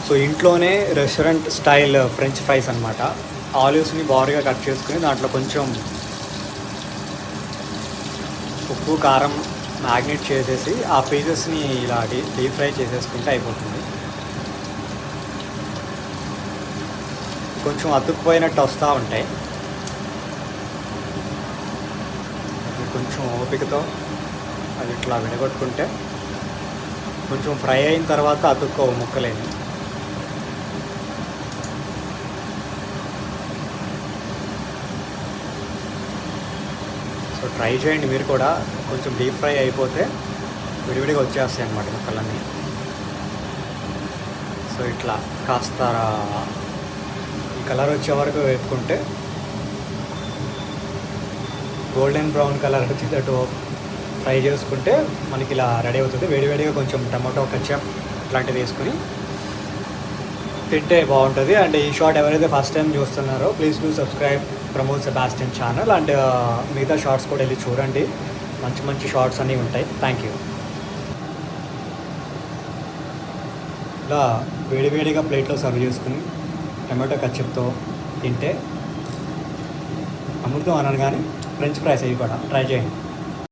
So ఇంట్లోనే restaurant style French fries అనమాట. ఆలివ్స్ని బారుగా cut చేసుకుని దాంట్లో కొంచెం ఉప్పు కారం మ్యాగ్నేట్ చేసేసి ఆ పీసెస్ని ఇలా డీప్ ఫ్రై చేసేసుకుంటే అయిపోతుంది. కొంచెం అతుక్కుపోయినట్టు వస్తూ ఉంటాయి. అది కొంచెం ఓపికతో అది ఇట్లా విడగొట్టుకుంటే కొంచెం ఫ్రై అయిన తర్వాత అతుక్కోవు ముక్కలేని. సో ట్రై చేయండి మీరు కూడా. కొంచెం డీప్ ఫ్రై అయిపోతే విడివిడిగా వచ్చేస్తాయి అన్నమాట ముక్కలన్నీ. సో ఇట్లా కాస్త ఈ కలర్ వచ్చే వరకు వేపుకుంటే గోల్డెన్ బ్రౌన్ కలర్ వచ్చేటట్టు ఫ్రై చేసుకుంటే మనకి ఇలా రెడీ అవుతుంది. వేడివేడిగా కొంచెం టమాటో కచ్చప్ ఇట్లాంటివి వేసుకుని తింటే బాగుంటుంది. అండ్ ఈ షార్ట్ ఎవరైతే ఫస్ట్ టైం చూస్తున్నారో please do subscribe Pramod Sebastian channel. And మిగతా షార్ట్స్ కూడా వెళ్ళి చూడండి, మంచి మంచి షార్ట్స్ అన్నీ ఉంటాయి. Thank you. ఇలా వేడివేడిగా ప్లేట్లో సర్వ్ చేసుకుని టమాటో కచ్చప్తో తింటే అమృతం అనగానే ఫ్రెంచ్ ఫ్రైస్ అవి కూడా ట్రై చేయండి.